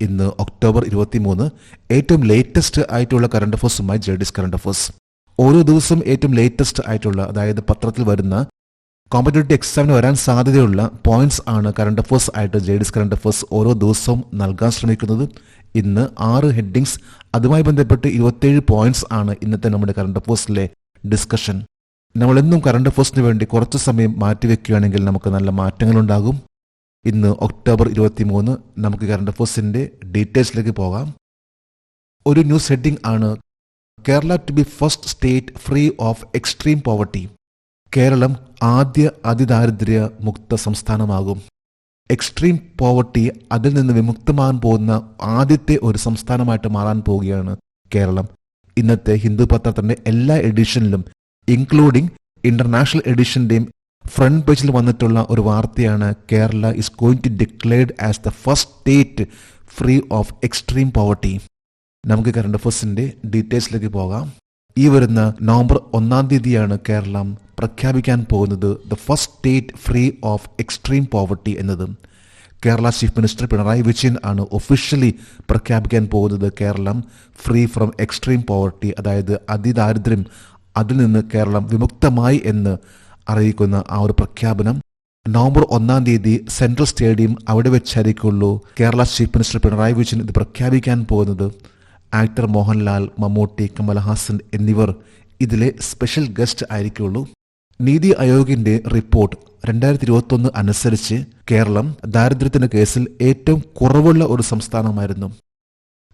ഇന്ന് ഒക്ടോബർ 23. ഏറ്റവും ലേറ്റസ്റ്റ് ആയിട്ടുള്ള കറണ്ട് അഫേഴ്സുമായി ജെഡിസ് കറണ്ട് അഫേഴ്സ്. ഓരോ ദിവസവും ഏറ്റവും ലേറ്റസ്റ്റ് ആയിട്ടുള്ള, അതായത് പത്രത്തിൽ വരുന്ന കോമ്പറ്റേറ്റീവ് എക്സാമിന് വരാൻ സാധ്യതയുള്ള പോയിന്റ്സ് ആണ് കറണ്ട് അഫേഴ്സ് ആയിട്ട് ജെഡിസ് കറണ്ട് അഫേഴ്സ് ഓരോ ദിവസവും നൽകാൻ ശ്രമിക്കുന്നത്. ഇന്ന് 6 ഹെഡിങ്സ്, അതുമായി ബന്ധപ്പെട്ട് 27 പോയിന്റ്സ് ആണ് ഇന്നത്തെ നമ്മുടെ കറണ്ട് അഫേഴ്സിലെ ഡിസ്കഷൻ. നമ്മളെന്നും കറണ്ട് അഫേഴ്സിന് വേണ്ടി കുറച്ച് സമയം മാറ്റിവെക്കുകയാണെങ്കിൽ നമുക്ക് നല്ല മാറ്റങ്ങളുണ്ടാകും. ഇന്ന് ഒക്ടോബർ 23. നമുക്ക് കറണ്ട് അഫേഴ്സിന്റെ ഡീറ്റെയിൽസിലേക്ക് പോകാം. ഒരു ന്യൂസ് ഹെഡിംഗ് ആണ് Kerala to be first state free of extreme poverty. Keralam ആദ്യ അതിദാരിദ്ര്യ മുക്ത സംസ്ഥാനമാകും. എക്സ്ട്രീം പോവർട്ടി, അതിൽ നിന്ന് വിമുക്തമാകാൻ പോകുന്ന ആദ്യത്തെ ഒരു സംസ്ഥാനമായിട്ട് മാറാൻ പോവുകയാണ് കേരളം. ഇന്നത്തെ ഹിന്ദു പത്രത്തിന്റെ എല്ലാ എഡിഷനിലും, ഇൻക്ലൂഡിംഗ് ഇന്റർനാഷണൽ എഡിഷന്റെയും ഫ്രണ്ട് പേജിൽ വന്നിട്ടുള്ള ഒരു വാർത്തയാണ് Kerala is going to declared as the first state free of extreme poverty. നമുക്ക് കറണ്ട് അഫേഴ്സിന്റെ ഡീറ്റെയിൽസിലേക്ക് പോകാം. ഈ വരുന്ന നവംബർ 1 കേരളം പ്രഖ്യാപിക്കാൻ പോകുന്നത് the first state free of extreme poverty എന്നത്. കേരള ചീഫ് മിനിസ്റ്റർ പിണറായി വിജയൻ ആണ് ഒഫീഷ്യലി പ്രഖ്യാപിക്കാൻ പോകുന്നത് Keralam free from extreme poverty, അതായത് അതിദാരിദ്ര്യം, അതിൽ നിന്ന് കേരളം വിമുക്തമായി എന്ന് അറിയിക്കുന്ന ആ ഒരു പ്രഖ്യാപനം നവംബർ 1 സെൻട്രൽ സ്റ്റേഡിയം അവിടെ വെച്ചായിരിക്കുള്ളൂ കേരള ചീഫ് മിനിസ്റ്റർ പിണറായി വിജയൻ ഇത് പ്രഖ്യാപിക്കാൻ പോകുന്നത്. ആക്ടർ മോഹൻലാൽ, മമ്മൂട്ടി, കമൽഹാസൻ എന്നിവർ ഇതിലെ സ്പെഷ്യൽ ഗസ്റ്റ് ആയിരിക്കുള്ളൂ. നീതി ആയോഗിന്റെ റിപ്പോർട്ട് 2021 അനുസരിച്ച് കേരളം ദാരിദ്ര്യത്തിന്റെ കേസിൽ ഏറ്റവും കുറവുള്ള ഒരു സംസ്ഥാനമായിരുന്നു.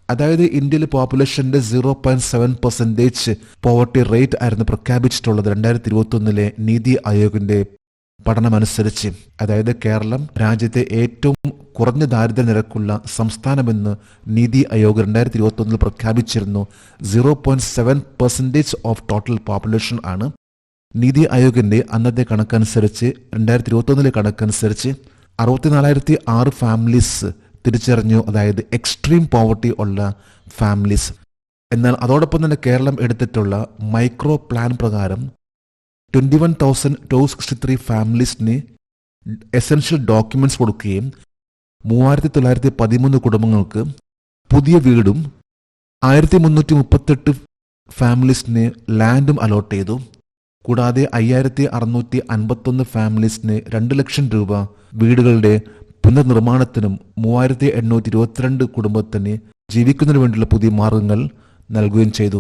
അതായത് ഇന്ത്യയിലെ പോപ്പുലേഷന്റെ 0.7% പോവർട്ടി റേറ്റ് ആയിരുന്നു പ്രഖ്യാപിച്ചിട്ടുള്ളത് 2021 നീതി ആയോഗിന്റെ പഠനമനുസരിച്ച്. അതായത് കേരളം രാജ്യത്തെ ഏറ്റവും കുറഞ്ഞ ദാരിദ്ര്യ നിരക്കുള്ള സംസ്ഥാനമെന്ന് നീതി ആയോഗ് 2021 പ്രഖ്യാപിച്ചിരുന്നു. 0.7% ഓഫ് ടോട്ടൽ പോപ്പുലേഷൻ ആണ്. നീതി ആയോഗിന്റെ അന്നത്തെ കണക്കനുസരിച്ച് 2021 കണക്കനുസരിച്ച് 64,006 ഫാമിലീസ് തിരിച്ചറിഞ്ഞു, അതായത് എക്സ്ട്രീം പോവർട്ടി ഉള്ള ഫാമിലീസ്. എന്നാൽ അതോടൊപ്പം തന്നെ കേരളം എടുത്തിട്ടുള്ള മൈക്രോ പ്ലാൻ പ്രകാരം 21,263 ഫാമിലീസിന് എസെൻഷ്യൽ ഡോക്യുമെന്റ്സ് കൊടുക്കുകയും 3,913 കുടുംബങ്ങൾക്ക് പുതിയ വീടും 1,338 ഫാമിലീസിന് ലാൻഡും അലോട്ട് ചെയ്തു. കൂടാതെ 5,651 ഫാമിലീസിന് 2 ലക്ഷം രൂപ വീടുകളുടെ പുനർനിർമ്മാണത്തിനും 3,822 കുടുംബത്തിന് ജീവിക്കുന്നതിന് വേണ്ടിയുള്ള പുതിയ മാർഗങ്ങൾ നൽകുകയും ചെയ്തു.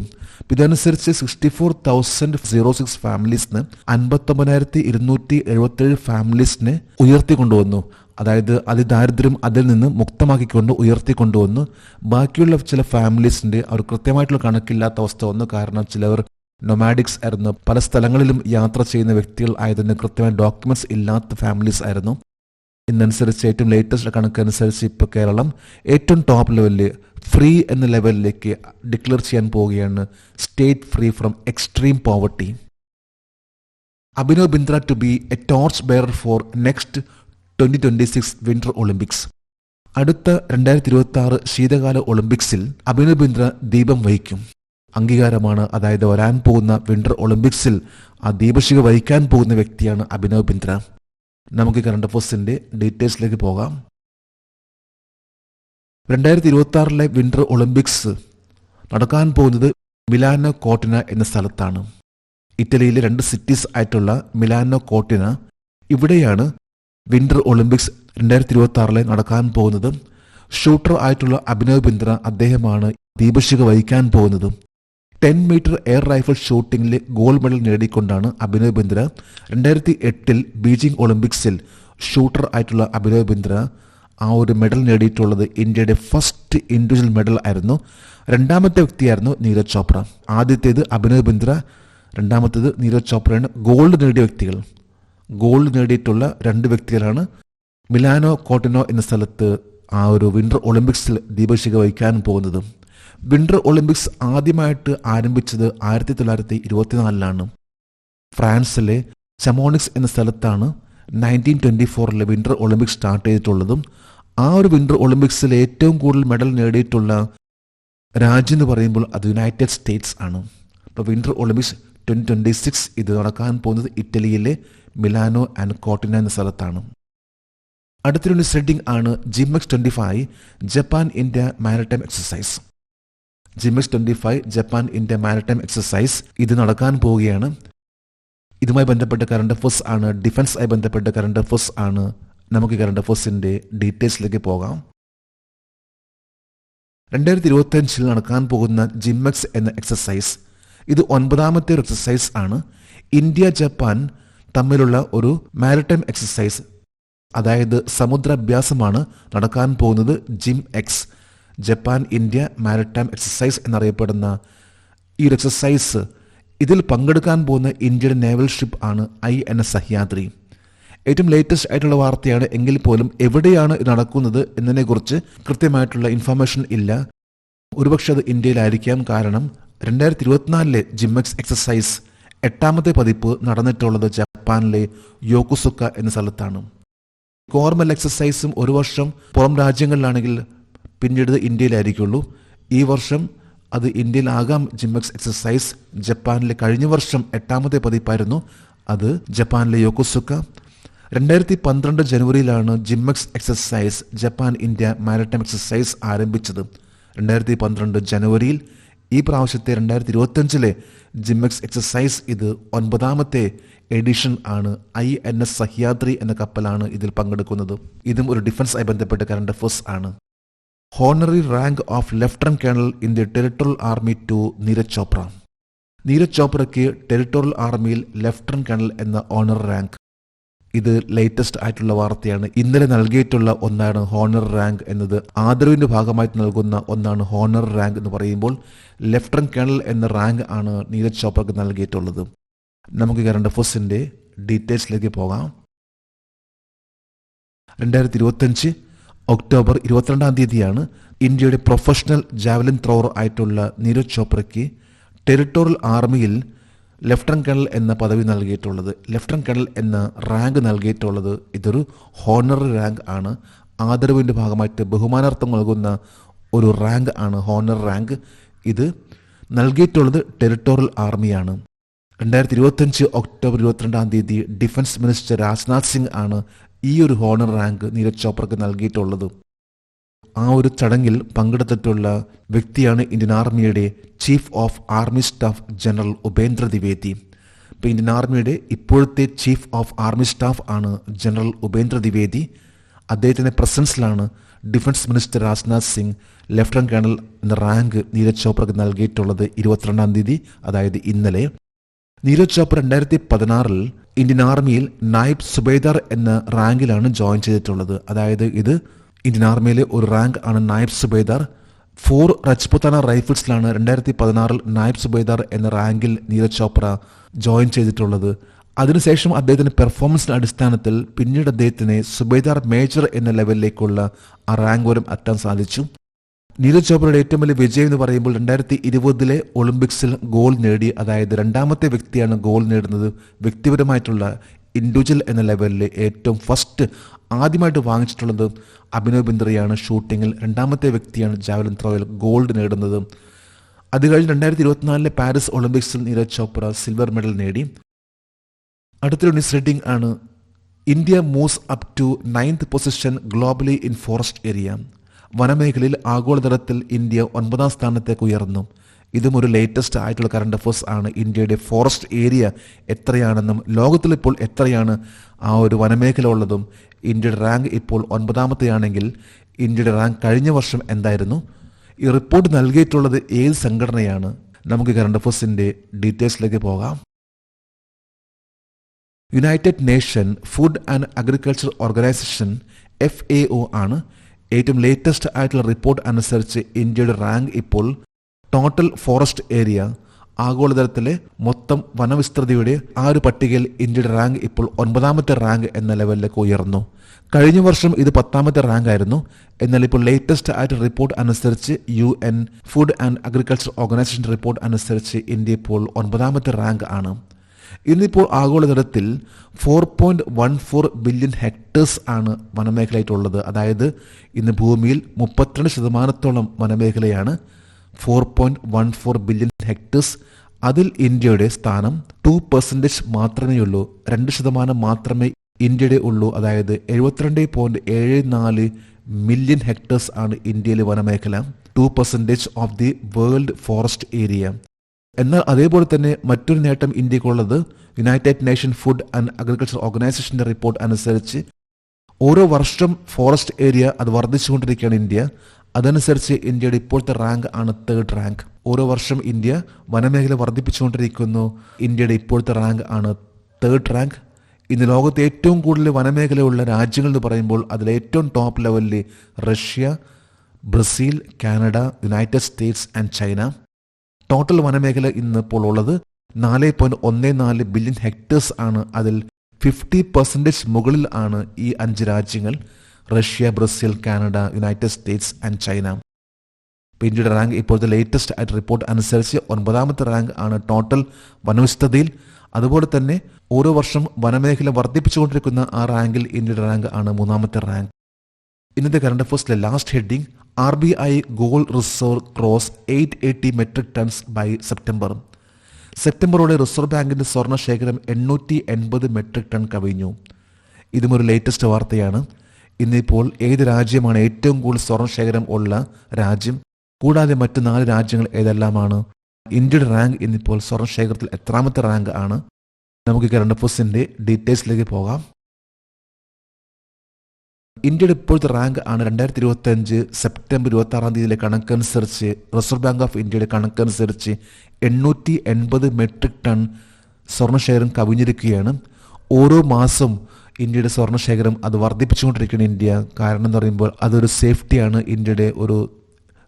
ഇതനുസരിച്ച് 64,006 ഫാമിലീസിന് 59,277 ഫാമിലീസിനെ ഉയർത്തിക്കൊണ്ടുവന്നു. അതായത് അതിദാരിദ്ര്യം അതിൽ നിന്ന് മുക്തമാക്കിക്കൊണ്ട് ഉയർത്തിക്കൊണ്ടുവന്നു. ബാക്കിയുള്ള ചില ഫാമിലീസിന്റെ അവർ കൃത്യമായിട്ടുള്ള കണക്കില്ലാത്ത അവസ്ഥ വന്നു. കാരണം ചിലവർ നൊമാഡിക്സ് ആയിരുന്നു, പല സ്ഥലങ്ങളിലും യാത്ര ചെയ്യുന്ന വ്യക്തികൾ ആയതിന് കൃത്യമായ ഡോക്യുമെന്റ്സ് ഇല്ലാത്ത ഫാമിലീസ് ആയിരുന്നു. ഇന്നനുസരിച്ച് ഏറ്റവും ലേറ്റസ്റ്റ് കണക്കനുസരിച്ച് ഇപ്പോൾ കേരളം ഏറ്റവും ടോപ്പ് ലെവലിൽ ഫ്രീ എന്ന ലെവലിലേക്ക് ഡിക്ലെയർ ചെയ്യാൻ പോവുകയാണ്, state free from extreme poverty. Abhinav Bindra to be a torch bearer for next 2026 winter Olympics. അടുത്ത 2026 ശീതകാല ഒളിമ്പിക്സിൽ അഭിനവ് ബിന്ദ്ര ദീപം വഹിക്കും. അംഗീകാരമാണ്, അതായത് വരാൻ പോകുന്ന വിന്റർ ഒളിമ്പിക്സിൽ ആ ദീപശിഖ വഹിക്കാൻ പോകുന്ന വ്യക്തിയാണ് അഭിനവ് ബിന്ദ്ര. നമുക്ക് കറണ്ട് അഫേഴ്സിന്റെ ഡീറ്റെയിൽസിലേക്ക് പോകാം. 2026 വിന്റർ ഒളിമ്പിക്സ് നടക്കാൻ പോകുന്നത് മിലാനോ കോർട്ടിന എന്ന സ്ഥലത്താണ്. ഇറ്റലിയിലെ 2 സിറ്റീസ് ആയിട്ടുള്ള മിലാനോ കോർട്ടിന, ഇവിടെയാണ് വിന്റർ ഒളിമ്പിക്സ് 2026 നടക്കാൻ പോകുന്നത്. ഷൂട്ടർ ആയിട്ടുള്ള അഭിനവ് ബിന്ദ്ര, അദ്ദേഹമാണ് ദീപശിഖ വഹിക്കാൻ പോകുന്നത്. 10 മീറ്റർ എയർ റൈഫിൾ ഷൂട്ടിംഗിൽ ഗോൾഡ് മെഡൽ നേടിക്കൊണ്ടാണ് അഭിനവ് ബിന്ദ്ര 2008 ബീജിംഗ് ഒളിമ്പിക്സിൽ ഷൂട്ടർ ആയിട്ടുള്ള അഭിനവ് ബിന്ദ്ര ആ ഒരു മെഡൽ നേടിയിട്ടുള്ളത്. ഇന്ത്യയുടെ ഫസ്റ്റ് ഇൻഡിവിജ്വൽ മെഡൽ ആയിരുന്നു. രണ്ടാമത്തെ വ്യക്തിയായിരുന്നു നീരജ് ചോപ്ര. ആദ്യത്തേത് അഭിനവ് ബിന്ദ്ര, രണ്ടാമത്തേത് നീരജ് ചോപ്രയാണ്. ഗോൾഡ് നേടിയ വ്യക്തികൾ, ഗോൾഡ് നേടിയിട്ടുള്ള 2 വ്യക്തികളാണ് മിലാനോ കോർട്ടിനോ എന്ന സ്ഥലത്ത് ആ ഒരു വിന്റർ ഒളിമ്പിക്സിൽ ദീപശിഖ വഹിക്കാൻ പോകുന്നത്. വിന്റർ ഒളിമ്പിക്സ് ആദ്യമായിട്ട് ആരംഭിച്ചത് 1924 ഫ്രാൻസിലെ ചമോണിക്സ് എന്ന സ്ഥലത്താണ് 1924 വിന്റർ ഒളിമ്പിക്സ് സ്റ്റാർട്ട് ചെയ്തിട്ടുള്ളതും. ആ ഒരു വിന്റർ ഒളിമ്പിക്സിൽ ഏറ്റവും കൂടുതൽ മെഡൽ നേടിയിട്ടുള്ള രാജ്യം എന്ന് പറയുമ്പോൾ അത് യുണൈറ്റഡ് സ്റ്റേറ്റ്സ് ആണ്. ഇപ്പോൾ വിന്റർ ഒളിമ്പിക്സ് 2026 ഇത് നടക്കാൻ പോകുന്നത് ഇറ്റലിയിലെ മിലാനോ ആൻഡ് കോർട്ടിന എന്ന സ്ഥലത്താണ്. അടുത്തൊരു ന്യൂസ് ഹെഡിംഗ് ആണ് JIMEX 25 Japan India maritime exercise. JIMEX 25 Japan India maritime exercise ഇത് നടക്കാൻ പോവുകയാണ്. ഇതുമായി ബന്ധപ്പെട്ട കറണ്ട് അഫയേഴ്സ് ആണ്, ഡിഫൻസ് ആയി ബന്ധപ്പെട്ട കറണ്ട് അഫയേഴ്സ് ആണ്. നമുക്ക് കറണ്ട് അഫയേഴ്സിന്റെ ഡീറ്റെയിൽസിലേക്ക് പോകാം. 2025 നടക്കാൻ പോകുന്ന ജിംഎക്സ് എന്ന എക്സസൈസ് ഇത് 9ാമത്തെ ഒരു എക്സസൈസ് ആണ്. ഇന്ത്യ ജപ്പാൻ തമ്മിലുള്ള ഒരു മാരിടൈം എക്സസൈസ്, അതായത് സമുദ്രാഭ്യാസമാണ് നടക്കാൻ പോകുന്നത്. ജിംഎക്സ് ജപ്പാൻ ഇന്ത്യ മാരിടൈം എക്സസൈസ് എന്നറിയപ്പെടുന്ന ഈ ഒരു എക്സസൈസ്, ഇതിൽ പങ്കെടുക്കാൻ പോകുന്ന ഇന്ത്യയുടെ നേവൽ ഷിപ്പ് ആണ് INS സഹ്യാദ്രി. ഏറ്റവും ലേറ്റസ്റ്റ് ആയിട്ടുള്ള വാർത്തയാണ് എങ്കിൽ പോലും എവിടെയാണ് ഇത് നടക്കുന്നത് എന്നതിനെക്കുറിച്ച് കൃത്യമായിട്ടുള്ള ഇൻഫർമേഷൻ ഇല്ല. ഒരുപക്ഷെ അത് ഇന്ത്യയിലായിരിക്കാം. കാരണം 2024 ജിംഎക്സ് എക്സസൈസ് 8ാമത്തെ പതിപ്പ് നടന്നിട്ടുള്ളത് ജപ്പാനിലെ യോക്കുസുക്ക എന്ന സ്ഥലത്താണ്. നോർമൽ എക്സസൈസും ഒരു വർഷം പുറം രാജ്യങ്ങളിലാണെങ്കിൽ പിന്നീട് ഇന്ത്യയിലായിരിക്കുള്ളൂ. ഈ വർഷം അത് ഇന്ത്യയിലാകാം. ജിംഎക്സ് എക്സസൈസ് ജപ്പാനിലെ കഴിഞ്ഞ വർഷം 8ാമത്തെ പതിപ്പായിരുന്നു, അത് ജപ്പാനിലെ യോക്കുസുക്ക. 2012 ജനുവരിയിലാണ് JIMEX exercise Japan India maritime exercise ആരംഭിച്ചത്. 2012 ജനുവരിയിൽ. ഈ പ്രാവശ്യത്തെ 2025 ജിംഎക്സ് എക്സസൈസ് ഇത് 9ാമത്തെ എഡിഷൻ ആണ്. INS സഹ്യാദ്രി എന്ന കപ്പലാണ് ഇതിൽ പങ്കെടുക്കുന്നത്. ഇതും ഒരു ഡിഫൻസ് ആയി ബന്ധപ്പെട്ട കറണ്ട് അഫയേഴ്സ് ആണ്. Honorary rank of lieutenant colonel in the territorial army to Neeraj Chopra. Neeraj ചോപ്രയ്ക്ക് ടെറിട്ടോറിയൽ ആർമിയിൽ ലെഫ്റ്റനന്റ് കേണൽ എന്ന ഓണർ റാങ്ക്. ഇത് ലേറ്റസ്റ്റ് ആയിട്ടുള്ള വാർത്തയാണ്. ഇന്നലെ നൽകിയിട്ടുള്ള ഒന്നാണ് ഹോണർ റാങ്ക് എന്നത്. ആദരവിന്റെ ഭാഗമായിട്ട് നൽകുന്ന ഒന്നാണ് ഹോണർ റാങ്ക് എന്ന് പറയുമ്പോൾ ലെഫ്റ്റനന്റ് കേണൽ എന്ന റാങ്ക് ആണ് നീരജ് ചോപ്രക്ക് നൽകിയിട്ടുള്ളത്. നമുക്ക് കറണ്ട് അഫയേഴ്സിന്റെ ഡീറ്റെയിൽസിലേക്ക് പോകാം. 2025 ഒക്ടോബർ 22 തീയതിയാണ് ഇന്ത്യയുടെ പ്രൊഫഷണൽ ജാവലിൻ ത്രോവർ ആയിട്ടുള്ള നീരജ് ചോപ്രയ്ക്ക് ടെറിട്ടോറിയൽ ആർമിയിൽ ലെഫ്റ്റനന്റ് കേണൽ എന്ന പദവി നൽകിയിട്ടുള്ളത്. ലെഫ്റ്റനന്റ് കേണൽ എന്ന റാങ്ക് നൽകിയിട്ടുള്ളത് ഇതൊരു ഹോണററി റാങ്ക് ആണ്. ആദരവിൻ്റെ ഭാഗമായിട്ട് ബഹുമാനാർത്ഥം നൽകുന്ന ഒരു റാങ്ക് ആണ് ഹോണർ റാങ്ക്. ഇത് നൽകിയിട്ടുള്ളത് ടെറിട്ടോറിയൽ ആർമിയാണ്. 2025 ഒക്ടോബർ 22 തീയതി ഡിഫൻസ് മിനിസ്റ്റർ രാജ്നാഥ് സിംഗ് ആണ് ഈ ഒരു ഹോണർ റാങ്ക് നീരജ് ചോപ്രക്ക് നൽകിയിട്ടുള്ളത്. ആ ഒരു ചടങ്ങിൽ പങ്കെടുത്തിട്ടുള്ള വ്യക്തിയാണ് ഇന്ത്യൻ ആർമിയുടെ chief of army staff general Upendra Dwivedi. ഇപ്പോൾ ഇന്ത്യൻ ആർമിയുടെ ഇപ്പോഴത്തെ ചീഫ് ഓഫ് ആർമി സ്റ്റാഫ് ആണ് ജനറൽ ഉപേന്ദ്ര ദ്വിവേദി. അദ്ദേഹത്തിൻ്റെ പ്രസൻസിലാണ് defence minister Rajnath Singh lieutenant colonel എന്ന റാങ്ക് നീരജ് ചോപ്രക്ക് നൽകിയിട്ടുള്ളത് 22 തീയതി, അതായത് ഇന്നലെ. നീരജ് ചോപ്ര 2016 ഇന്ത്യൻ ആർമിയിൽ നായിബ് സുബേദാർ എന്ന റാങ്കിലാണ് ജോയിൻ ചെയ്തിട്ടുള്ളത്. അതായത് ഇത് ഇന്ത്യൻ ആർമിയിലെ ഒരു റാങ്ക് ആണ് നായിബ് സുബേദാർ. 4 രജ്പുത്താന റൈഫിൾസിലാണ് 2016 നായിബ് സുബേദാർ എന്ന റാങ്കിൽ നീരജ് ചോപ്ര ജോയിൻ ചെയ്തിട്ടുള്ളത്. അതിനുശേഷം അദ്ദേഹത്തിന്റെ പെർഫോമൻസിന്റെ അടിസ്ഥാനത്തിൽ പിന്നീട് അദ്ദേഹത്തിന് സുബേദാർ മേജർ എന്ന ലെവലിലേക്കുള്ള ആ റാങ്ക് വരെ എത്താൻ സാധിച്ചു. നീരജ് ചോപ്രയുടെ ഏറ്റവും വലിയ വിജയം എന്ന് പറയുമ്പോൾ 2020 ഒളിമ്പിക്സിൽ ഗോൾ നേടി, അതായത് 2ാമത്തെ വ്യക്തിയാണ് ഗോൾ നേടുന്നത്. വ്യക്തിപരമായിട്ടുള്ള ഇൻഡിവിജ്വൽ എന്ന ലെവലിൽ ഏറ്റവും ഫസ്റ്റ് ആദ്യമായിട്ട് വാങ്ങിച്ചിട്ടുള്ളത് അഭിനവ് ബിന്ദ്രയാണ്. ഷൂട്ടിങ്ങിൽ 2ാമത്തെ വ്യക്തിയാണ് ജാവലിൻ ത്രോയിൽ ഗോൾഡ് നേടുന്നത്. അത് കഴിഞ്ഞ് 2024 പാരീസ് ഒളിമ്പിക്സിൽ നീരജ് ചോപ്ര സിൽവർ മെഡൽ നേടി. അടുത്തൊരു ന്യൂസ് റീഡിംഗ് ആണ് India moves up to 9th position globally in forest area. വനമേഖലയിൽ ആഗോളതലത്തിൽ ഇന്ത്യ 9ാം സ്ഥാനത്തേക്ക് ഉയർന്നു. ഇതും ഒരു ലേറ്റസ്റ്റ് ആയിട്ടുള്ള കറണ്ട് അഫയേഴ്സ് ആണ്. ഇന്ത്യയുടെ ഫോറസ്റ്റ് ഏരിയ എത്രയാണെന്നും ലോകത്തിൽ ഇപ്പോൾ എത്രയാണ് ആ ഒരു വനമേഖല ഉള്ളതും. ഇന്ത്യയുടെ റാങ്ക് ഇപ്പോൾ 9ാമത്തെയാണെങ്കിൽ ഇന്ത്യയുടെ റാങ്ക് കഴിഞ്ഞ വർഷം എന്തായിരുന്നു? ഈ റിപ്പോർട്ട് നൽകിയിട്ടുള്ളത് ഏത് സംഘടനയാണ്? നമുക്ക് കറണ്ട് അഫയേഴ്സിന്റെ ഡീറ്റെയിൽസിലേക്ക് പോകാം. United Nation food and agriculture organisation FAO ആണ് ഏറ്റവും ലേറ്റസ്റ്റ് ആയിട്ടുള്ള റിപ്പോർട്ട് അനുസരിച്ച് ഇന്ത്യയുടെ റാങ്ക് ഇപ്പോൾ ടോട്ടൽ ഫോറസ്റ്റ് ഏരിയ, ആഗോളതലത്തിലെ മൊത്തം വനവിസ്തൃതിയുടെ ആ ഒരു പട്ടികയിൽ ഇന്ത്യയുടെ റാങ്ക് ഇപ്പോൾ 9ാമത്തെ റാങ്ക് എന്ന ലെവലിലേക്ക് ഉയർന്നു. കഴിഞ്ഞ വർഷം ഇത് 10ാമത്തെ റാങ്ക് ആയിരുന്നു. എന്നാൽ ഇപ്പോൾ ലേറ്റസ്റ്റ് ആയിട്ട് റിപ്പോർട്ട് അനുസരിച്ച് UN food and agriculture organisation report അനുസരിച്ച് ഇന്ത്യ ഇപ്പോൾ 9ാമത്തെ റാങ്ക് ആണ്. ഇന്നിപ്പോൾ ആഗോളതലത്തിൽ 4.14 ബില്യൺ ഹെക്ടേഴ്സ് ആണ് വനമേഖലയായിട്ടുള്ളത്. അതായത് ഇന്ന് ഭൂമിയിൽ 32% വനമേഖലയാണ്. 4.14 ബില്യൺ ഹെക്ടേഴ്സ്. അതിൽ ഇന്ത്യയുടെ സ്ഥാനം 2% മാത്രമേ ഉള്ളൂ. 2% മാത്രമേ ഇന്ത്യയുടെ ഉള്ളൂ. അതായത് 72.74 മില്യൺ ഹെക്ടേഴ്സ് ആണ് ഇന്ത്യയിലെ വനമേഖല, 2% of the world forest area. എന്നാൽ അതേപോലെ തന്നെ മറ്റൊരു നേട്ടം ഇന്ത്യക്കുള്ളത് United Nation food and agriculture ഓർഗനൈസേഷന്റെ റിപ്പോർട്ട് അനുസരിച്ച് ഓരോ വർഷം ഫോറസ്റ്റ് ഏരിയ അത് വർദ്ധിച്ചുകൊണ്ടിരിക്കുകയാണ് ഇന്ത്യ. അതനുസരിച്ച് ഇന്ത്യയുടെ ഇപ്പോഴത്തെ റാങ്ക് ആണ് 3rd റാങ്ക്. ഓരോ വർഷം ഇന്ത്യ വനമേഖല വർദ്ധിപ്പിച്ചുകൊണ്ടിരിക്കുന്നു. ഇന്ത്യയുടെ ഇപ്പോഴത്തെ റാങ്ക് ആണ് 3rd റാങ്ക്. ഇന്ന് ലോകത്തെ ഏറ്റവും കൂടുതൽ വനമേഖലയുള്ള രാജ്യങ്ങൾ എന്ന് പറയുമ്പോൾ അതിൽ ഏറ്റവും ടോപ്പ് ലെവലിൽ Russia, Brazil, Canada, United States and China. Total വനമേഖല ഇന്ന് ഇപ്പോൾ ഉള്ളത് 4.14 ബില്യൺ ഹെക്ടേഴ്സ് ആണ്. അതിൽ 50% മുകളിൽ ആണ് ഈ 5 രാജ്യങ്ങൾ: Russia, Brazil, Canada, United States and China. ഇന്ത്യയുടെ റാങ്ക് ഇപ്പോഴത്തെ ലേറ്റസ്റ്റ് ആയിട്ട് റിപ്പോർട്ട് അനുസരിച്ച് 9ാമത്തെ റാങ്ക് ആണ് ടോട്ടൽ വനവിസ്തൃതിയിൽ. അതുപോലെ തന്നെ ഓരോ വർഷം വനമേഖല വർദ്ധിപ്പിച്ചുകൊണ്ടിരിക്കുന്ന ആ റാങ്കിൽ ഇന്ത്യയുടെ റാങ്ക് ആണ് 3ാമത്തെ റാങ്ക്. ഇന്നത്തെ കറണ്ട് അഫയേഴ്സിലെ last heading: RBI gold reserve cross 880 metric tons by September. സെപ്റ്റംബറോടെ റിസർവ് ബാങ്കിന്റെ സ്വർണ്ണ ശേഖരം 880 മെട്രിക് ടൺ കവിഞ്ഞു. ഇതും ഒരു ലേറ്റസ്റ്റ് വാർത്തയാണ്. ഇന്നിപ്പോൾ ഏത് രാജ്യമാണ് ഏറ്റവും കൂടുതൽ സ്വർണ്ണ ശേഖരം ഉള്ള രാജ്യം, കൂടാതെ മറ്റ് 4 രാജ്യങ്ങൾ ഏതെല്ലാമാണ്? ഇന്ത്യയുടെ റാങ്ക് ഇന്നിപ്പോൾ സ്വർണ്ണ ശേഖരത്തിൽ എത്രാമത്തെ റാങ്ക് ആണ്? നമുക്ക് കറണ്ട് അഫയേഴ്സിന്റെ ഡീറ്റെയിൽസിലേക്ക് പോകാം. ഇന്ത്യയുടെ ഇപ്പോഴത്തെ റാങ്ക് ആണ് 2025 സെപ്റ്റംബർ 26 കണക്കനുസരിച്ച്, റിസർവ് ബാങ്ക് ഓഫ് ഇന്ത്യയുടെ കണക്കനുസരിച്ച് 880 മെട്രിക് ടൺ സ്വർണ്ണശേഖരം കവിഞ്ഞിരിക്കുകയാണ്. ഓരോ മാസം ഇന്ത്യയുടെ സ്വർണ്ണശേഖരം അത് വർദ്ധിപ്പിച്ചുകൊണ്ടിരിക്കുകയാണ് ഇന്ത്യ. കാരണം എന്ന് പറയുമ്പോൾ അതൊരു സേഫ്റ്റിയാണ്, ഇന്ത്യയുടെ ഒരു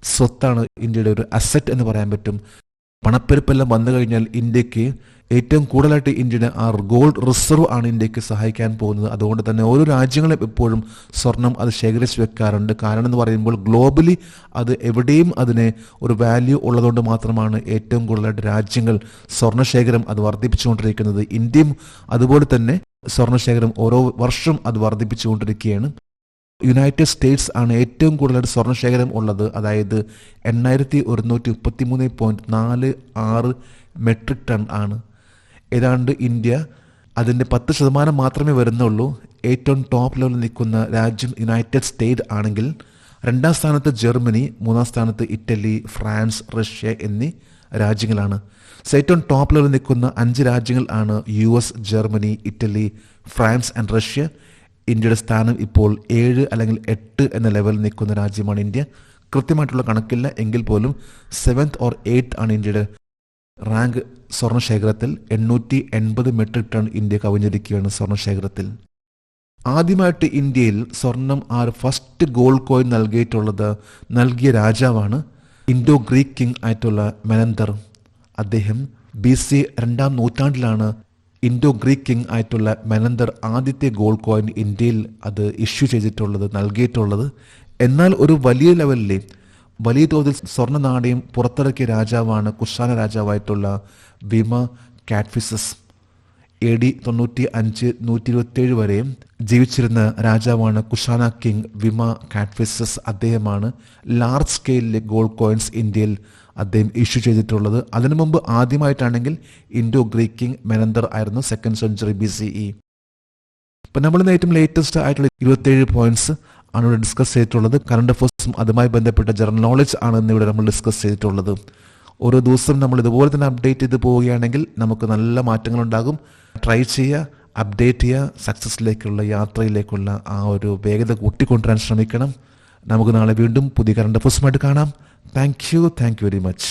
സ്വത്താണ്, ഇന്ത്യയുടെ ഒരു അസറ്റ് എന്ന് പറയാൻ പറ്റും. പണപ്പെരുപ്പെല്ലാം വന്നു കഴിഞ്ഞാൽ ഇന്ത്യക്ക് ഏറ്റവും കൂടുതലായിട്ട് ഇന്ത്യയുടെ ആ ഗോൾഡ് റിസർവ് ആണ് ഇന്ത്യക്ക് സഹായിക്കാൻ പോകുന്നത്. അതുകൊണ്ട് തന്നെ ഓരോ രാജ്യങ്ങളും എപ്പോഴും സ്വർണം അത് ശേഖരിച്ച് വെക്കാറുണ്ട്. കാരണം എന്ന് പറയുമ്പോൾ ഗ്ലോബലി അത് എവിടെയും അതിന് ഒരു വാല്യൂ ഉള്ളതുകൊണ്ട് മാത്രമാണ് ഏറ്റവും കൂടുതലായിട്ട് രാജ്യങ്ങൾ സ്വർണ്ണശേഖരം അത് വർദ്ധിപ്പിച്ചുകൊണ്ടിരിക്കുന്നത്. ഇന്ത്യയും അതുപോലെ തന്നെ സ്വർണ്ണശേഖരം ഓരോ വർഷം അത് വർദ്ധിപ്പിച്ചുകൊണ്ടിരിക്കുകയാണ്. യുണൈറ്റഡ് സ്റ്റേറ്റ്സ് ആണ് ഏറ്റവും കൂടുതലായിട്ട് സ്വർണ്ണശേഖരം ഉള്ളത്. അതായത് 8133.46 മെട്രിക് ടൺ ആണ്. ഏതാണ്ട് ഇന്ത്യ അതിൻ്റെ 10% മാത്രമേ വരുന്നുള്ളൂ. ഏറ്റവും ടോപ്പ് ലെവലിൽ നിൽക്കുന്ന രാജ്യം യുണൈറ്റഡ് സ്റ്റേറ്റ് ആണെങ്കിൽ 2ാം സ്ഥാനത്ത് ജർമ്മനി, 3ാം സ്ഥാനത്ത് ഇറ്റലി, ഫ്രാൻസ്, റഷ്യ എന്നീ രാജ്യങ്ങളാണ്. ഏറ്റവും ടോപ്പ് ലെവലിൽ നിൽക്കുന്ന 5 രാജ്യങ്ങൾ ആണ് US, Germany, Italy, France and Russia. ഇന്ത്യയുടെ സ്ഥാനം ഇപ്പോൾ 7 അല്ലെങ്കിൽ 8 എന്ന ലെവലിൽ നിൽക്കുന്ന രാജ്യമാണ് ഇന്ത്യ. കൃത്യമായിട്ടുള്ള കണക്കില്ല എങ്കിൽ പോലും 7th or 8th ആണ് ഇന്ത്യയുടെ റാങ്ക് സ്വർണ്ണശേഖരത്തിൽ. 880 മെട്രിക് ടൺ ഇന്ത്യ കവിഞ്ഞിരിക്കുകയാണ് സ്വർണ്ണശേഖരത്തിൽ. ആദ്യമായിട്ട് ഇന്ത്യയിൽ സ്വർണം ഫസ്റ്റ് ഗോൾഡ് കോയിൻ നൽകിയ രാജാവാണ് ഇൻഡോ ഗ്രീക്ക് കിങ് ആയിട്ടുള്ള മെനന്ദർ. അദ്ദേഹം BC 2ാം നൂറ്റാണ്ടിലാണ് ഇൻഡോ ഗ്രീക്ക് കിങ് ആയിട്ടുള്ള മെനന്ദർ ആദ്യത്തെ ഗോൾഡ് കോയിൻ ഇന്ത്യയിൽ അത് ഇഷ്യൂ ചെയ്തിട്ടുള്ളത്, നൽകിയിട്ടുള്ളത്. എന്നാൽ ഒരു വലിയ ലെവലിൽ വലിയ തോതിൽ സ്വർണ്ണ നാണയം പുറത്തിറക്കിയ രാജാവാണ് കുഷാന രാജാവായിട്ടുള്ള വിമ കാഡ്ഫിസസ്. AD 95-127 വരെ ജീവിച്ചിരുന്ന രാജാവാണ് കുഷാന കിങ് വിമ കാഡ്ഫിസസ്. അദ്ദേഹമാണ് ലാർജ് സ്കെയിലിലെ ഗോൾഡ് കോയിൻസ് ഇന്ത്യയിൽ അദ്ദേഹം ഇഷ്യൂ ചെയ്തിട്ടുള്ളത്. അതിനു മുമ്പ് ആദ്യമായിട്ടാണെങ്കിൽ ഇൻഡോ ഗ്രീക്ക് കിങ് മെനന്ദർ ആയിരുന്നു 2nd century BCE. ഇപ്പം നമ്മളിന്ന് ഏറ്റവും ലേറ്റസ്റ്റ് ആയിട്ടുള്ള 27 പോയിന്റ്സ് ആണ് ഇവിടെ ഡിസ്കസ് ചെയ്തിട്ടുള്ളത്. കറണ്ട് അഫയേഴ്സും അതുമായി ബന്ധപ്പെട്ട ജനറൽ നോളജ് ആണ് ഇന്നിവിടെ നമ്മൾ ഡിസ്കസ് ചെയ്തിട്ടുള്ളത്. ഓരോ ദിവസവും നമ്മൾ ഇതുപോലെ തന്നെ അപ്ഡേറ്റ് ചെയ്ത് പോവുകയാണെങ്കിൽ നമുക്ക് നല്ല മാറ്റങ്ങളുണ്ടാകും. ട്രൈ ചെയ്യുക, അപ്ഡേറ്റ് ചെയ്യുക, സക്സസ്സിലേക്കുള്ള യാത്രയിലേക്കുള്ള ആ ഒരു വേഗത കൂട്ടിക്കൊണ്ടുവരാൻ ശ്രമിക്കണം. നമുക്ക് നാളെ വീണ്ടും പുതിയ കറണ്ട് അഫയേഴ്സുമായിട്ട് കാണാം. Thank you very much.